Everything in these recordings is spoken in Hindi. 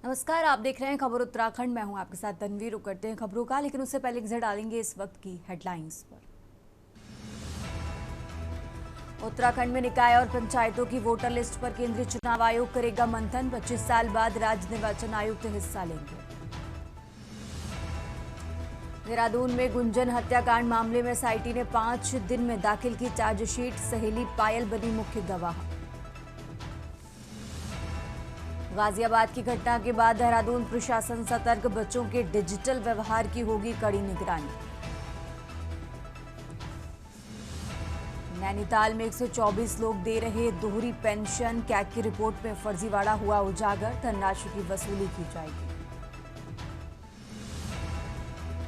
नमस्कार, आप देख रहे हैं खबर उत्तराखंड। मैं हूं आपके साथ तनवीर। रुक करते हैं खबरों का, लेकिन उससे पहले एक नजर डालेंगे इस वक्त की हेडलाइंस पर। उत्तराखंड में निकाय और पंचायतों की वोटर लिस्ट पर केंद्रीय चुनाव आयोग करेगा मंथन। 25 साल बाद राज्य निर्वाचन आयुक्त हिस्सा लेंगे। देहरादून में गुंजन हत्याकांड मामले में एसआईटी ने 5 दिन में दाखिल की चार्जशीट। सहेली पायल बनी मुख्य गवाह। गाजियाबाद की घटना के बाद देहरादून प्रशासन सतर्क। बच्चों के डिजिटल व्यवहार की होगी कड़ी निगरानी। नैनीताल में 124 लोग दे रहे दोहरी पेंशन। कैग की रिपोर्ट में फर्जीवाड़ा हुआ उजागर। धनराशि की वसूली की जाएगी।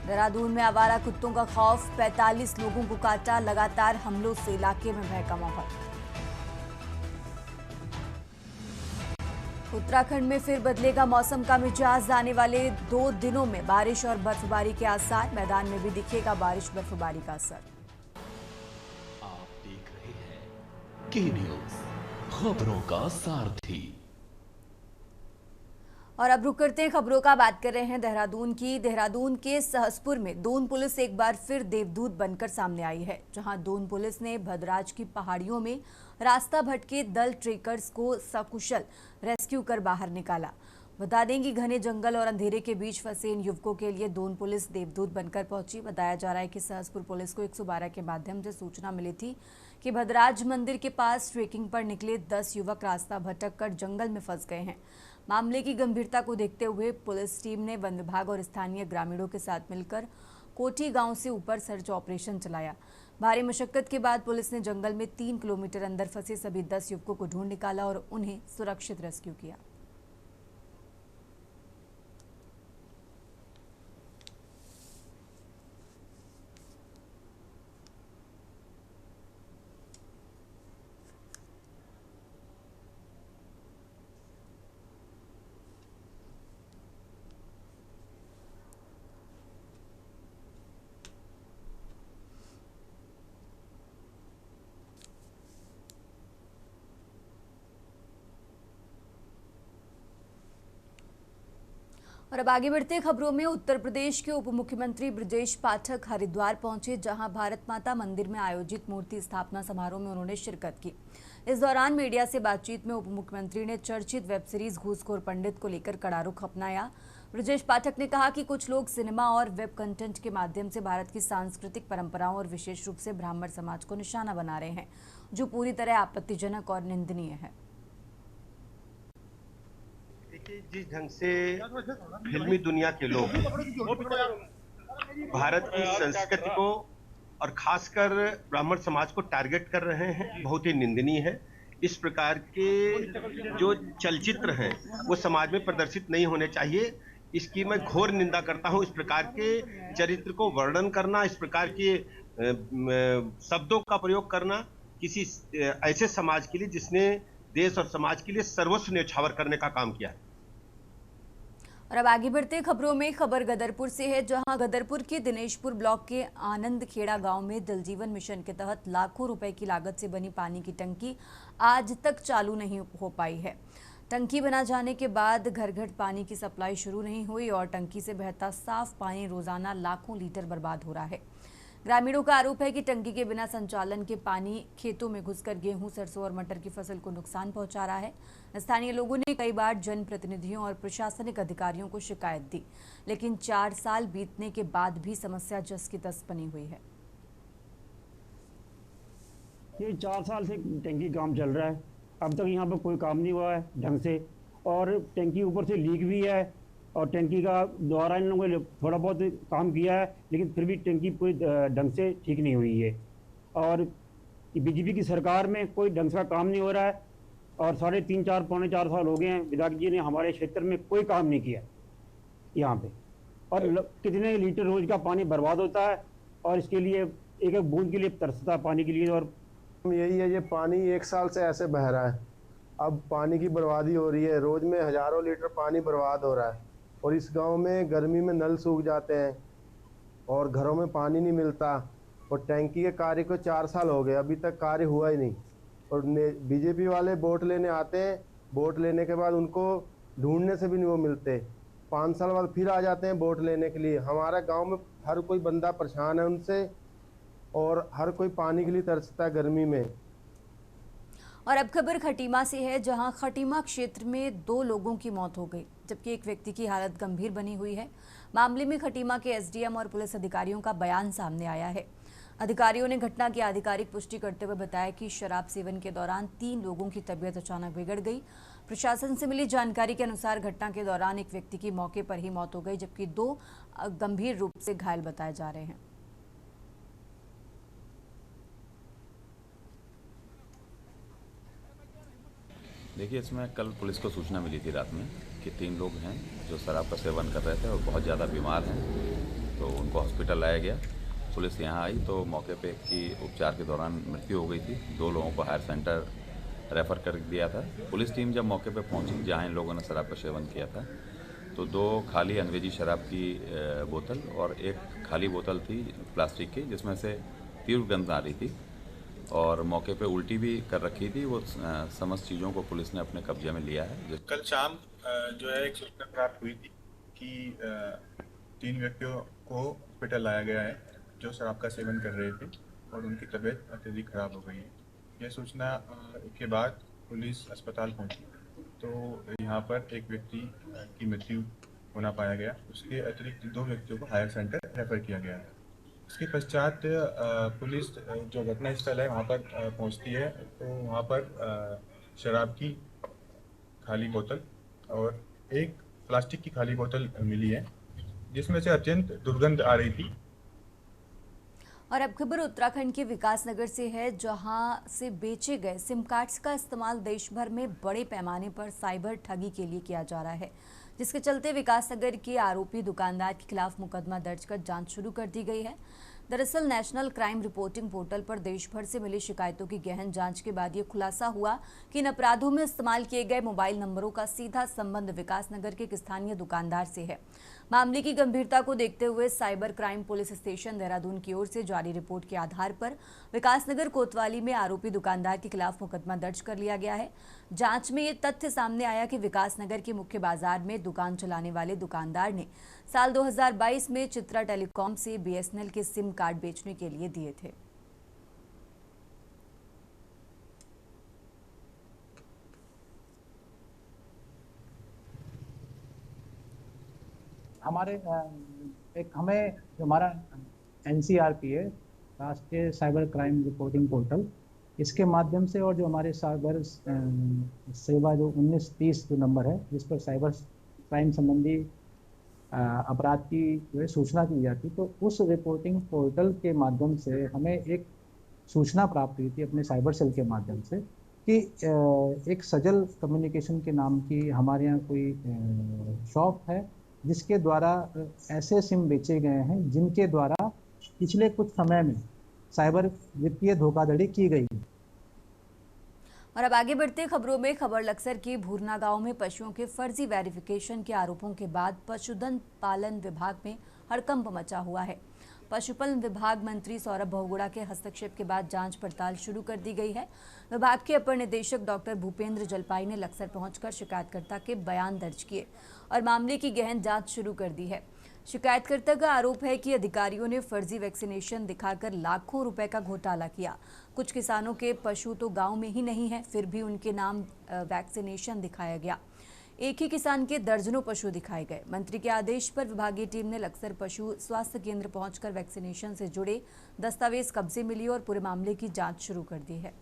देहरादून में आवारा कुत्तों का खौफ। 45 लोगों को काटा। लगातार हमलों से इलाके में भय का माहौल। उत्तराखंड में फिर बदलेगा मौसम का मिजाज। आने वाले 2 दिनों में बारिश और बर्फबारी के आसार। मैदान में भी दिखेगा बारिश बर्फबारी का असर। आप देख रहे हैं के न्यूज, खबरों का सारथी। और अब रुक करते हैं खबरों का। बात कर रहे हैं देहरादून की। देहरादून के सहसपुर में दून पुलिस एक बार फिर देवदूत बनकर सामने आई है, जहां दून पुलिस ने भद्राज की पहाड़ियों में रास्ता भटके दल ट्रेकर्स को सकुशल रेस्क्यू कर बाहर निकाला। बता दें कि घने जंगल और अंधेरे के बीच फंसे इन युवकों के लिए दून पुलिस देवदूत बनकर पहुंची। बताया जा रहा है कि सहसपुर पुलिस को 112 के माध्यम से सूचना मिली थी कि भद्राज मंदिर के पास ट्रेकिंग पर निकले 10 युवक रास्ता भटक कर जंगल में फंस गए हैं। मामले की गंभीरता को देखते हुए पुलिस टीम ने वन विभाग और स्थानीय ग्रामीणों के साथ मिलकर कोठी गांव से ऊपर सर्च ऑपरेशन चलाया। भारी मशक्कत के बाद पुलिस ने जंगल में 3 किलोमीटर अंदर फंसे सभी 10 युवकों को ढूंढ निकाला और उन्हें सुरक्षित रेस्क्यू किया। और अब आगे बढ़ते खबरों में। उत्तर प्रदेश के उप मुख्यमंत्री ब्रजेश पाठक हरिद्वार पहुंचे, जहां भारत माता मंदिर में आयोजित मूर्ति स्थापना समारोह में उन्होंने शिरकत की। इस दौरान मीडिया से बातचीत में उप मुख्यमंत्री ने चर्चित वेब सीरीज घूसखोर पंडित को लेकर कड़ा रुख अपनाया। ब्रजेश पाठक ने कहा कि कुछ लोग सिनेमा और वेब कंटेंट के माध्यम से भारत की सांस्कृतिक परंपराओं और विशेष रूप से ब्राह्मण समाज को निशाना बना रहे हैं, जो पूरी तरह आपत्तिजनक और निंदनीय है। जिस ढंग से फिल्मी दुनिया के लोग भारत की संस्कृति को और खासकर ब्राह्मण समाज को टारगेट कर रहे हैं, बहुत ही निंदनीय है। इस प्रकार के जो चलचित्र हैं वो समाज में प्रदर्शित नहीं होने चाहिए। इसकी मैं घोर निंदा करता हूं। इस प्रकार के चरित्र को वर्णन करना, इस प्रकार के शब्दों का प्रयोग करना किसी ऐसे समाज के लिए जिसने देश और समाज के लिए सर्वस्व न्यौछावर करने का काम किया है। और अब आगे बढ़ते खबरों में। खबर गदरपुर से है, जहां गदरपुर के दिनेशपुर ब्लॉक के आनंद खेड़ा गांव में जल जीवन मिशन के तहत लाखों रुपए की लागत से बनी पानी की टंकी आज तक चालू नहीं हो पाई है। टंकी बना जाने के बाद घर घर पानी की सप्लाई शुरू नहीं हुई और टंकी से बहता साफ पानी रोजाना लाखों लीटर बर्बाद हो रहा है। ग्रामीणों का आरोप है कि टंकी के बिना संचालन के पानी खेतों में घुसकर गेहूं, सरसों और मटर की फसल को नुकसान पहुंचा रहा है। स्थानीय लोगों ने कई बार जनप्रतिनिधियों और प्रशासनिक अधिकारियों को शिकायत दी, लेकिन 4 साल बीतने के बाद भी समस्या जस की तस बनी हुई है। ये 4 साल से टंकी काम चल रहा है, अब तक यहाँ पर कोई काम नहीं हुआ है ढंग से, और टंकी ऊपर से लीक भी है और टंकी का द्वारा इन लोगों ने थोड़ा बहुत काम किया है, लेकिन फिर भी टंकी पूरी ढंग से ठीक नहीं हुई है। और बीजेपी की सरकार में कोई ढंग से काम नहीं हो रहा है और 3.5 पौने 4 साल हो गए हैं विधायक जी ने हमारे क्षेत्र में कोई काम नहीं किया यहाँ पे। और कितने लीटर रोज का पानी बर्बाद होता है और इसके लिए एक एक बूंद के लिए तरसता है पानी के लिए। और यही है, ये पानी 1 साल से ऐसे बह रहा है, अब पानी की बर्बादी हो रही है। रोज में हजारों लीटर पानी बर्बाद हो रहा है और इस गांव में गर्मी में नल सूख जाते हैं और घरों में पानी नहीं मिलता। और टैंकी के कार्य को 4 साल हो गए, अभी तक कार्य हुआ ही नहीं। और बीजेपी वाले वोट लेने आते हैं, वोट लेने के बाद उनको ढूंढने से भी नहीं वो मिलते। 5 साल बाद फिर आ जाते हैं वोट लेने के लिए। हमारे गांव में हर कोई बंदा परेशान है उनसे, और हर कोई पानी के लिए तरसता है गर्मी में। और अब खबर खटीमा से है, जहां खटीमा क्षेत्र में 2 लोगों की मौत हो गई, जबकि एक व्यक्ति की हालत गंभीर बनी हुई है। मामले में खटीमा के एसडीएम और पुलिस अधिकारियों का बयान सामने आया है। अधिकारियों ने घटना की आधिकारिक पुष्टि करते हुए बताया कि शराब सेवन के दौरान 3 लोगों की तबीयत अचानक बिगड़ गई। प्रशासन से मिली जानकारी के अनुसार घटना के दौरान एक व्यक्ति की मौके पर ही मौत हो गई, जबकि 2 गंभीर रूप से घायल बताए जा रहे हैं। देखिए, इसमें कल पुलिस को सूचना मिली थी रात में कि 3 लोग हैं जो शराब का सेवन कर रहे थे और बहुत ज़्यादा बीमार हैं, तो उनको हॉस्पिटल लाया गया। पुलिस यहाँ आई तो मौके पे एक की उपचार के दौरान मृत्यु हो गई थी। 2 लोगों को हायर सेंटर रेफ़र कर दिया था। पुलिस टीम जब मौके पे पहुंची जहाँ इन लोगों ने शराब का सेवन किया था, तो 2 खाली अंग्रेजी शराब की बोतल और एक खाली बोतल थी प्लास्टिक की, जिसमें से तीव्र गंध आ रही थी और मौके पे उल्टी भी कर रखी थी। वो समस्त चीज़ों को पुलिस ने अपने कब्जे में लिया है। कल शाम जो है एक सूचना प्राप्त हुई थी कि 3 व्यक्तियों को हॉस्पिटल लाया गया है जो शराब का सेवन कर रहे थे और उनकी तबीयत अत्यधिक खराब हो गई है। यह सूचना के बाद पुलिस अस्पताल पहुंची तो यहाँ पर एक व्यक्ति की मृत्यु होना पाया गया। उसके अतिरिक्त 2 व्यक्तियों को हायर सेंटर रेफर किया गया है। इसके पश्चात पुलिस जो घटनास्थल है वहाँ पर पहुँचती है, तो वहाँ पर शराब की खाली बोतल और एक प्लास्टिक की खाली बोतल मिली है, जिसमें से अत्यंत दुर्गंध आ रही थी। और अब खबर उत्तराखंड के विकासनगर से है, जहां से बेचे गए सिम कार्ड्स का इस्तेमाल देश भर में बड़े पैमाने पर साइबर ठगी के लिए किया जा रहा है, जिसके चलते विकासनगर के आरोपी दुकानदार के खिलाफ मुकदमा दर्ज कर जांच शुरू कर दी गई है। दरअसल नेशनल क्राइम रिपोर्टिंग पोर्टल पर देश भर से मिली शिकायतों की गहन जांच के बाद ये खुलासा हुआ कि इन अपराधों में इस्तेमाल किए गए मोबाइल नंबरों का सीधा संबंध विकासनगर के एक स्थानीय दुकानदार से है। मामले की गंभीरता को देखते हुए cyber crime police station Dehradun की ओर से जारी रिपोर्ट के आधार पर विकासनगर कोतवाली में आरोपी दुकानदार के खिलाफ मुकदमा दर्ज कर लिया गया है। जांच में ये तथ्य सामने आया कि विकासनगर के मुख्य बाजार में दुकान चलाने वाले दुकानदार ने साल 2022 में चित्रा टेलीकॉम से BSNL के सिम कार्ड बेचने के लिए दिए थे। हमें जो हमारा NCRP है, राष्ट्रीय साइबर क्राइम रिपोर्टिंग पोर्टल, इसके माध्यम से और जो हमारे साइबर सेवा जो 1930 जो नंबर है, जिस पर साइबर क्राइम संबंधी अपराध की जो है सूचना दी जाती, तो उस रिपोर्टिंग पोर्टल के माध्यम से हमें एक सूचना प्राप्त हुई थी अपने साइबर सेल के माध्यम से कि एक सजल कम्युनिकेशन के नाम की हमारे यहाँ कोई शॉप है, जिसके द्वारा ऐसे सिम बेचे गए हैं जिनके द्वारा पिछले कुछ समय में साइबर वित्तीय धोखाधड़ी की गई है। और अब आगे बढ़ते खबरों में, खबर लक्सर के भूरना गांव में पशुओं के फर्जी वेरिफिकेशन के आरोपों के बाद पशुधन पालन विभाग में हड़कंप मचा हुआ है। पशुपालन विभाग मंत्री सौरभ बहुगुणा के हस्तक्षेप के बाद जांच पड़ताल शुरू कर दी गई है। विभाग के अपर निदेशक डॉक्टर भूपेंद्र जलपाई ने लक्सर पहुंचकर शिकायतकर्ता के बयान दर्ज किए और मामले की गहन जांच शुरू कर दी है। शिकायतकर्ता का आरोप है कि अधिकारियों ने फर्जी वैक्सीनेशन दिखाकर लाखों रुपए का घोटाला किया। कुछ किसानों के पशु तो गांव में ही नहीं है, फिर भी उनके नाम वैक्सीनेशन दिखाया गया। एक ही किसान के दर्जनों पशु दिखाए गए। मंत्री के आदेश पर विभागीय टीम ने लक्सर पशु स्वास्थ्य केंद्र पहुंचकर वैक्सीनेशन से जुड़े दस्तावेज कब्जे में लिए और पूरे मामले की जांच शुरू कर दी है।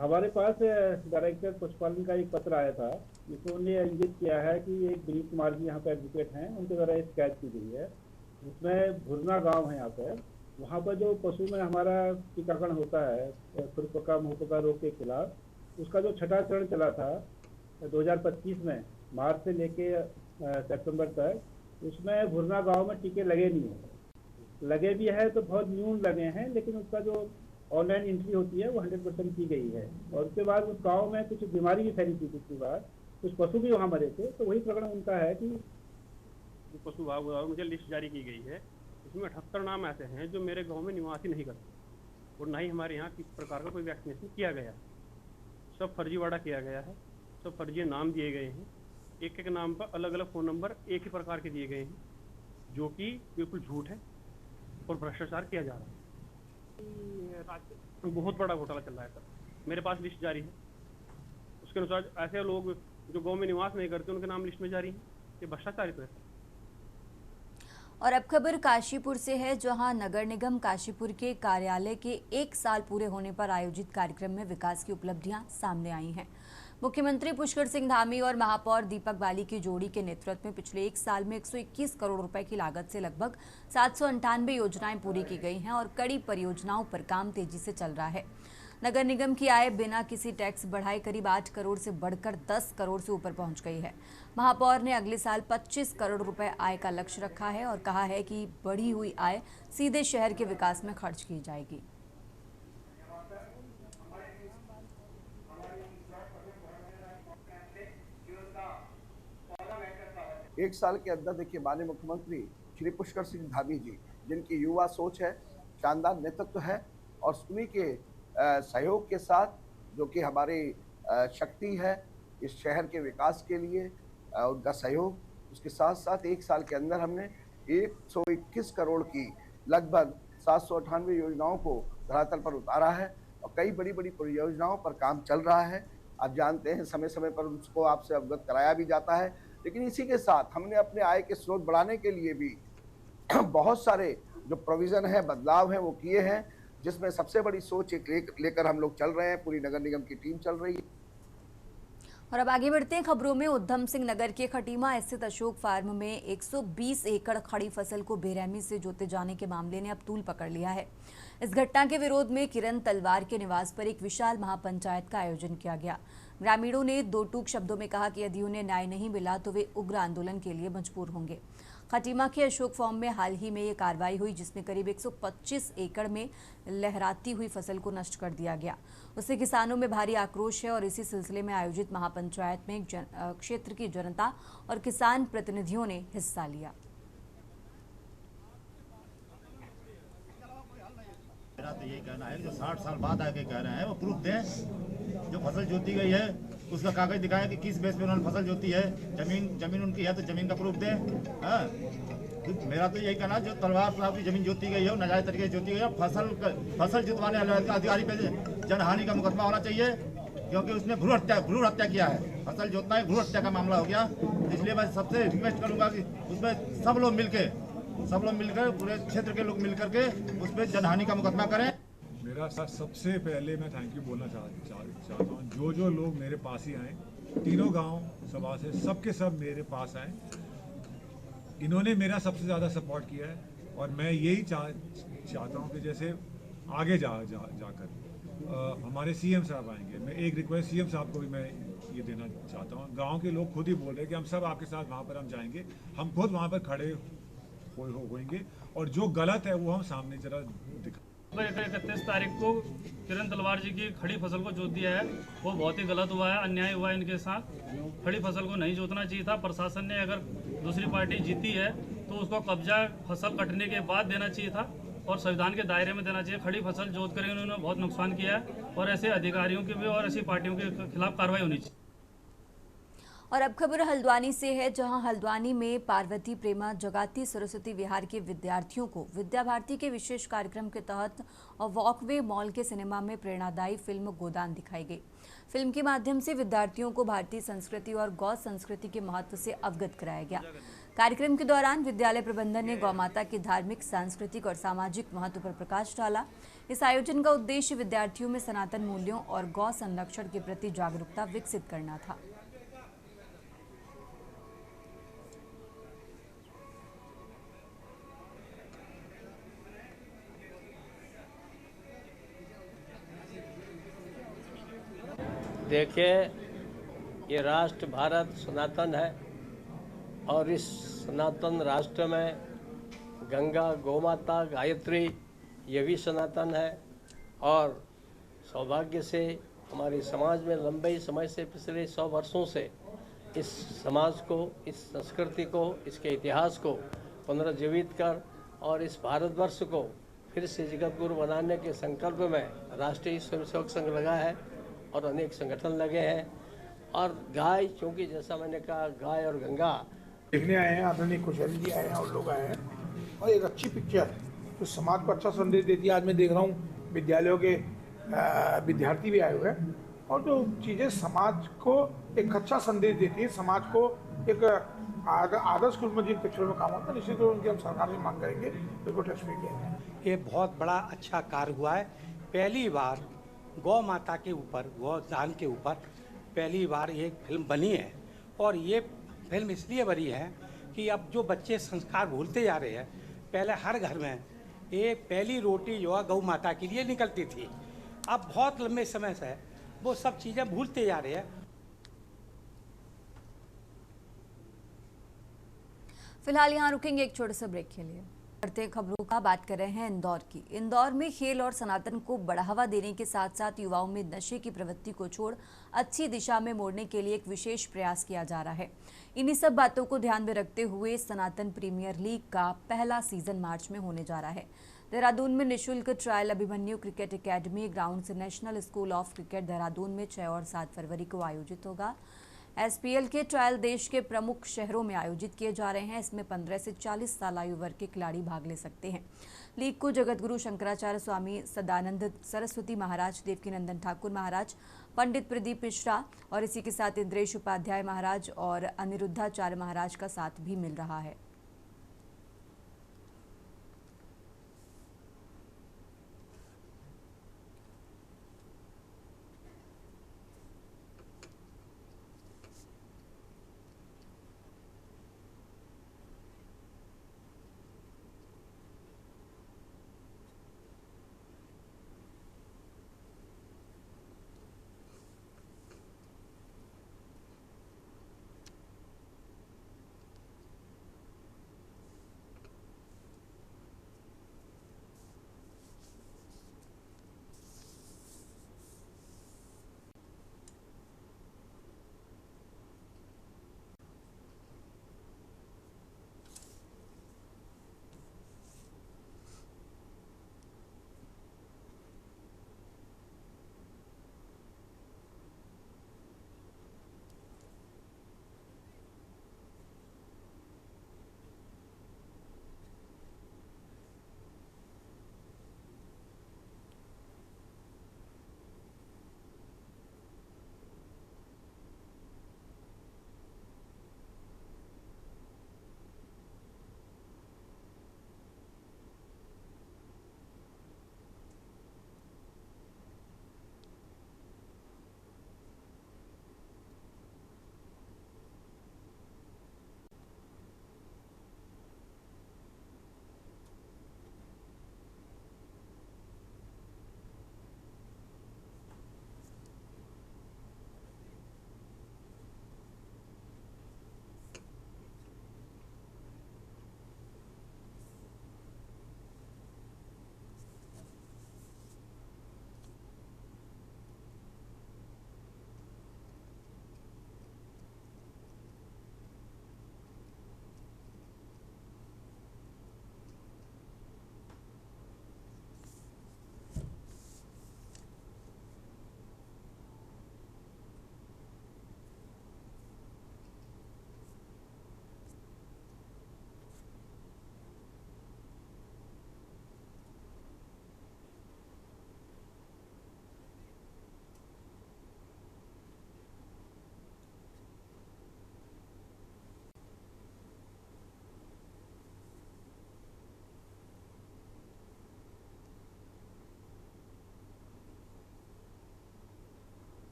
हमारे पास डायरेक्टर पशुपालन का एक पत्र आया था, जिसमें उन्होंने इंगित किया है कि एक दिलीप कुमार जी यहाँ पर एडवोकेट हैं, उनके द्वारा एक शिकायत की गई है। उसमें भुरना गांव है यहाँ पर, वहाँ पर जो पशु में हमारा टीकाकरण होता है खुरपका मुहपका रोग के खिलाफ, उसका जो 6ठा चरण चला था 2025 में, मार्च से लेके सितंबर तक, उसमें भुरना गाँव में टीके लगे नहीं है। लगे भी है तो बहुत न्यून लगे हैं, लेकिन उसका जो ऑनलाइन एंट्री होती है वो 100% की गई है। और उसके बाद उस गांव में कुछ बीमारी भी फैली थी, पिछली बार कुछ पशु भी वहाँ मरे थे। तो वही प्रकरण उनका है कि पशु विभाग मुझे लिस्ट जारी की गई है उसमें 78 नाम ऐसे हैं जो मेरे गांव में निवास ही नहीं करते और ना ही हमारे यहाँ किसी प्रकार का कोई वैक्सीनेशन किया गया है। सब फर्जीवाड़ा किया गया है, सब फर्जी नाम दिए गए हैं, एक एक नाम पर अलग अलग फ़ोन नंबर एक ही प्रकार के दिए गए हैं, जो कि बिल्कुल झूठ है और भ्रष्टाचार किया जा रहा है। राज्य में बहुत बड़ा घोटाला चल रहा है सर। मेरे पास लिस्ट जारी है, उसके अनुसार ऐसे लोग जो गांव में निवास नहीं करते उनके नाम लिस्ट में जारी है। ये भ्रष्टाचार तो है। और अब खबर काशीपुर से है, जहां नगर निगम काशीपुर के कार्यालय के 1 साल पूरे होने पर आयोजित कार्यक्रम में विकास की उपलब्धियां सामने आई हैं। मुख्यमंत्री पुष्कर सिंह धामी और महापौर दीपक बाली की जोड़ी के नेतृत्व में पिछले 1 साल में 121 करोड़ रुपए की लागत से लगभग 798 योजनाएं पूरी की गई हैं और कड़ी परियोजनाओं पर काम तेजी से चल रहा है। नगर निगम की आय बिना किसी टैक्स बढ़ाए करीब 8 करोड़ से बढ़कर 10 करोड़ से ऊपर पहुंच गई है। महापौर ने अगले साल 25 करोड़ रुपए आय का लक्ष्य रखा है और कहा है कि बढ़ी हुई आय सीधे शहर के विकास में खर्च की जाएगी। एक साल के अंदर देखिए माननीय मुख्यमंत्री श्री पुष्कर सिंह धामी जी, जिनकी युवा सोच है, शानदार नेतृत्व है और उन्हीं के सहयोग के साथ, जो कि हमारी शक्ति है इस शहर के विकास के लिए, उनका सहयोग, उसके साथ साथ 1 साल के अंदर हमने 121 करोड़ की लगभग 798 योजनाओं को धरातल पर उतारा है और कई बड़ी बड़ी परियोजनाओं पर काम चल रहा है। आप जानते हैं समय समय पर उसको आपसे अवगत कराया भी जाता है, लेकिन इसी के साथ हमने अपने आय के स्रोत बढ़ाने के लिए भी बहुत सारे जो प्रोविज़न है, बदलाव हैं, वो किए हैं, जिसमें सबसे बड़ी सोच एक लेकर हम लोग चल रहे हैं। पूरी नगर निगम की टीम चल रही है। और अब आगे बढ़ते हैं खबरों में। उधम सिंह नगर के खटीमा स्थित अशोक फार्म में 120 एकड़ खड़ी फसल को बेरहमी से जोते जाने के मामले ने अब तूल पकड़ लिया है। इस घटना के विरोध में किरण तलवार के निवास पर एक विशाल महापंचायत का आयोजन किया गया। ग्रामीणों ने दो टूक शब्दों में कहा कि यदि उन्हें न्याय नहीं मिला तो वे उग्र आंदोलन के लिए मजबूर होंगे। खटीमा के अशोक फार्म में हाल ही में ये कार्रवाई हुई, जिसमें करीब 125 एकड़ में लहराती हुई फसल को नष्ट कर दिया गया। उससे किसानों में भारी आक्रोश है और इसी सिलसिले में आयोजित महापंचायत में क्षेत्र की जनता और किसान प्रतिनिधियों ने हिस्सा लिया। मेरा तो यही कहना है, जो 60 साल बाद आके कह रहे हैं वो प्रूफ दें। जो फसल जोती गई है उसका कागज दिखाएं कि किस बेस पे उन्होंने फसल जोती है। जमीन उनकी है तो जमीन का प्रूफ दें। हाँ, मेरा तो यही कहना है, जो तलवार साहब की जमीन जोती गई है, नाजायज तरीके से जोती गई है, फसल जुतवाने वाले अधिकारी पे जनहानि का मुकदमा होना चाहिए, क्योंकि उसने भ्रूण हत्या किया है। फसल जोतना ही भ्रूण हत्या का मामला हो गया। इसलिए मैं सबसे रिक्वेस्ट करूंगा कि उसमें सब लोग मिलकर पूरे क्षेत्र के लोग मिलकर के उस पर जनहानि का मुकदमा करें। मेरा सबसे पहले मैं थैंक यू बोलना चाहता हूँ। जो लोग मेरे पास ही आए, तीनों गांव सभा से सबके सब मेरे पास आए, इन्होंने मेरा सबसे ज़्यादा सपोर्ट किया है और मैं यही चाहता हूँ कि जैसे आगे जाकर हमारे सीएम साहब आएंगे। मैं एक रिक्वेस्ट सीएम साहब को भी मैं ये देना चाहता हूँ। गांव के लोग खुद ही बोल रहे हैं कि हम सब आपके साथ वहाँ पर हम जाएंगे, हम खुद वहाँ पर खड़े होंगे और जो गलत है वो हम सामने जरा दिखा। 31 तारीख को किरण तलवार जी की खड़ी फसल को जोत दिया है, वो बहुत ही गलत हुआ है, अन्याय हुआ है इनके साथ। खड़ी फसल को नहीं जोतना चाहिए था। प्रशासन ने अगर दूसरी पार्टी जीती है तो उसको कब्जा फसल कटने के बाद देना चाहिए था और संविधान के दायरे में देना चाहिए। खड़ी फसल जोत कर उन्होंने बहुत नुकसान किया है और ऐसे अधिकारियों के भी और ऐसी पार्टियों के खिलाफ कार्रवाई होनी चाहिए। और अब खबर हल्द्वानी से है, जहां हल्द्वानी में पार्वती प्रेमा जगाती सरस्वती विहार के विद्यार्थियों को विद्या भारती के विशेष कार्यक्रम के तहत वॉकवे मॉल के सिनेमा में प्रेरणादायी फिल्म गोदान दिखाई गई। फिल्म के माध्यम से विद्यार्थियों को भारतीय संस्कृति और गौ संस्कृति के महत्व से अवगत कराया गया। कार्यक्रम के दौरान विद्यालय प्रबंधन ने गौ माता के धार्मिक, सांस्कृतिक और सामाजिक महत्व पर प्रकाश डाला। इस आयोजन का उद्देश्य विद्यार्थियों में सनातन मूल्यों और गौ संरक्षण के प्रति जागरूकता विकसित करना था। देखिए, ये राष्ट्र भारत सनातन है और इस सनातन राष्ट्र में गंगा, गौमाता, गायत्री ये भी सनातन है। और सौभाग्य से हमारे समाज में लंबे समय से, पिछले 100 वर्षों से इस समाज को, इस संस्कृति को, इसके इतिहास को पुनर्जीवित कर और इस भारतवर्ष को फिर से जगत गुरु बनाने के संकल्प में राष्ट्रीय स्वयंसेवक संघ लगा है और अनेक संगठन लगे हैं। और गाय, क्योंकि जैसा मैंने कहा, गाय और गंगा देखने आए हैं, आदरणीय कुशल जी आए हैं और लोग आए हैं, और एक अच्छी पिक्चर जो समाज को अच्छा संदेश देती है। आज मैं देख रहा हूँ विद्यालयों के विद्यार्थी भी आए हुए हैं, और जो चीज़ें समाज को एक अच्छा संदेश देती है, समाज को एक आदर्श के रूप में जिन पिक्चरों में काम होता है, निश्चित रूप से उनकी हम सरकार से मांग करेंगे, बिल्कुल तस्वीर के। ये बहुत बड़ा अच्छा कार्य हुआ है। पहली बार गौ माता के ऊपर, गौदान के ऊपर पहली बार एक फिल्म बनी है, और ये फिल्म इसलिए बनी है कि अब जो बच्चे संस्कार भूलते जा रहे हैं। पहले हर घर में एक पहली रोटी जो है गौ माता के लिए निकलती थी, अब बहुत लंबे समय से वो सब चीज़ें भूलते जा रहे हैं। फिलहाल यहाँ रुकेंगे एक छोटे से ब्रेक के लिए। बढ़ते खबरों का बात कर रहे हैं इंदौर की। इंदौर में खेल और सनातन को बढ़ावा देने के साथ साथ युवाओं में नशे की प्रवृत्ति को छोड़ अच्छी दिशा में मोड़ने के लिए एक विशेष प्रयास किया जा रहा है। इन्हीं सब बातों को ध्यान में रखते हुए सनातन प्रीमियर लीग का पहला सीजन मार्च में होने जा रहा है। देहरादून में निःशुल्क trial Abhimanyu cricket academy ground से national school of cricket Dehradun में 6 और 7 फरवरी को आयोजित होगा। एसपीएल के ट्रायल देश के प्रमुख शहरों में आयोजित किए जा रहे हैं। इसमें 15 से 40 साल आयु वर्ग के खिलाड़ी भाग ले सकते हैं। लीग को जगतगुरु शंकराचार्य स्वामी सदानंद सरस्वती महाराज, देवकीनंदन ठाकुर महाराज, पंडित प्रदीप मिश्रा और इसी के साथ इंद्रेश उपाध्याय महाराज और अनिरुद्धाचार्य महाराज का साथ भी मिल रहा है।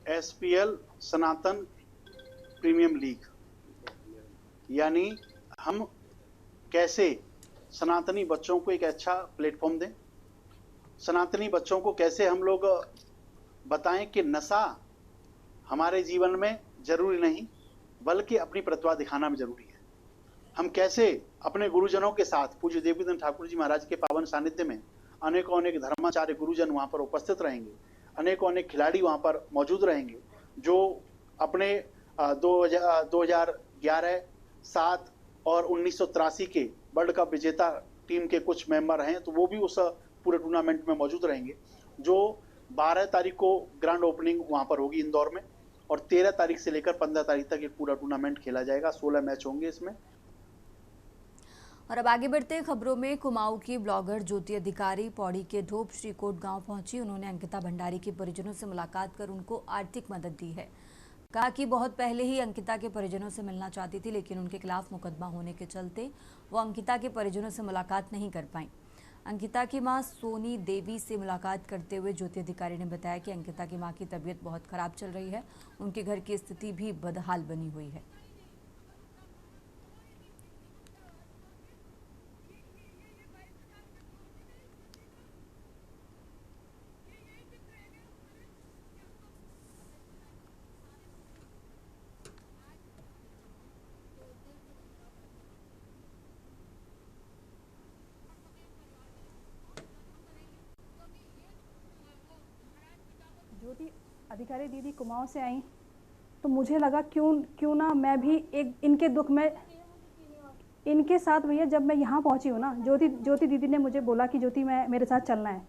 एसपीएल सनातन प्रीमियम लीग, यानी हम कैसे सनातनी बच्चों को एक अच्छा प्लेटफॉर्म दें, सनातनी बच्चों को कैसे हम लोग बताएं कि नशा हमारे जीवन में जरूरी नहीं, बल्कि अपनी प्रतिभा दिखाना भी जरूरी है। हम कैसे अपने गुरुजनों के साथ, पूज्य देवीदान ठाकुर जी महाराज के पावन सानिध्य में अनेकों अनेक धर्माचार्य गुरुजन वहाँ पर उपस्थित रहेंगे, अनेकों अनेक खिलाड़ी वहाँ पर मौजूद रहेंगे, जो अपने 2011, 7 और 1983 के वर्ल्ड कप विजेता टीम के कुछ मेंबर हैं, तो वो भी उस पूरे टूर्नामेंट में मौजूद रहेंगे। जो 12 तारीख को ग्रैंड ओपनिंग वहाँ पर होगी इंदौर में, और 13 तारीख से लेकर 15 तारीख तक ये पूरा टूर्नामेंट खेला जाएगा। 16 मैच होंगे इसमें। और अब आगे बढ़ते हैं खबरों में। कुमाऊं की ब्लॉगर ज्योति अधिकारी पौड़ी के ढोप श्रीकोट गांव पहुंची। उन्होंने अंकिता भंडारी के परिजनों से मुलाकात कर उनको आर्थिक मदद दी है। कहा कि बहुत पहले ही अंकिता के परिजनों से मिलना चाहती थी, लेकिन उनके खिलाफ मुकदमा होने के चलते वो अंकिता के परिजनों से मुलाकात नहीं कर पाई। अंकिता की मां सोनी देवी से मुलाकात करते हुए ज्योति अधिकारी ने बताया कि अंकिता की मां की तबीयत बहुत खराब चल रही है, उनके घर की स्थिति भी बदहाल बनी हुई है। ज्योति अधिकारी दीदी कुमाऊं से आई तो मुझे लगा क्यों ना मैं भी एक इनके दुख में इनके साथ भैया जब मैं यहाँ पहुँची हूँ ना, ज्योति दीदी ने मुझे बोला कि ज्योति मेरे साथ चलना है,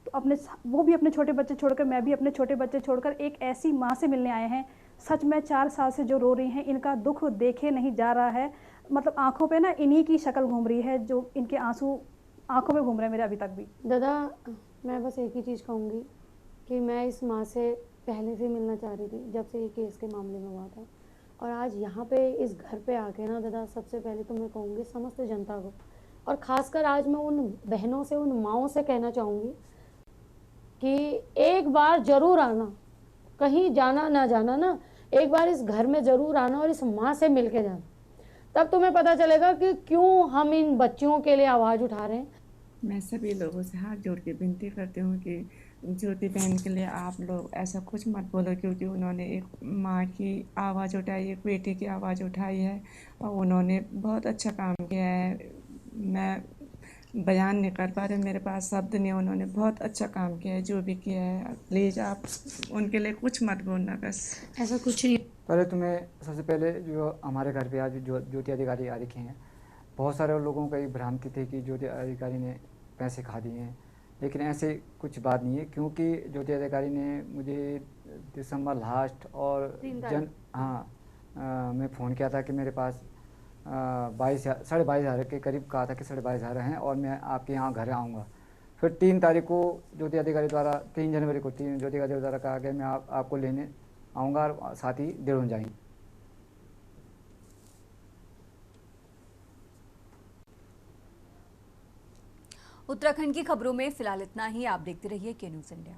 तो वो भी अपने छोटे बच्चे छोड़कर, मैं भी अपने छोटे बच्चे छोड़कर एक ऐसी माँ से मिलने आए हैं। सच में 4 साल से जो रो रही हैं, इनका दुख देखे नहीं जा रहा है। मतलब आंखों पे ना इन्हीं की शक्ल घूम रही है, जो इनके आंसू आंखों में घूम रहे हैं मेरे अभी तक भी। दादा, मैं बस एक ही चीज़ कहूँगी कि मैं इस माँ से पहले से मिलना चाह रही थी, जब से ये केस के मामले में हुआ था। और आज यहाँ पे इस घर पे आके ना दादा, सबसे पहले तो मैं कहूँगी समस्त जनता को, और ख़ासकर आज मैं उन बहनों से, उन माँओं से कहना चाहूँगी कि एक बार ज़रूर आना, कहीं जाना ना जाना ना, एक बार इस घर में ज़रूर आना और इस माँ से मिल के जाना। तब तुम्हें पता चलेगा कि क्यों हम इन बच्चियों के लिए आवाज़ उठा रहे हैं। मैं सभी लोगों से हाथ जोड़ के विनती करती हूँ कि ज्योति बहन के लिए आप लोग ऐसा कुछ मत बोलो, क्योंकि उन्होंने एक माँ की आवाज़ उठाई, एक बेटी की आवाज़ उठाई है, और उन्होंने बहुत अच्छा काम किया है। मैं बयान नहीं कर पा रही, मेरे पास शब्द नहीं, उन्होंने बहुत अच्छा काम किया है जो भी किया है। प्लीज़ आप उनके लिए कुछ मत बोलना, बस ऐसा कुछ नहीं। पहले तुम्हें सबसे पहले जो हमारे घर पे आज ज्योति अधिकारी आ रखे हैं, बहुत सारे लोगों को एक भ्रांति थी कि ज्योति अधिकारी ने पैसे खा दिए हैं, लेकिन ऐसे कुछ बात नहीं है। क्योंकि ज्योति अधिकारी ने मुझे दिसंबर लास्ट और मैं फ़ोन किया था कि मेरे पास 22,500 के करीब कहा था कि 22,500 हैं और मैं आपके यहाँ घर आऊँगा। फिर 3 तारीख को ज्योति अधिकारी द्वारा, 3 जनवरी को ज्योति अधिकारी द्वारा कहा कि मैं आपको लेने आऊँगा और साथ ही देड़ों जाएंगे। उत्तराखंड की खबरों में फिलहाल इतना ही। आप देखते रहिए के न्यूज़ इंडिया।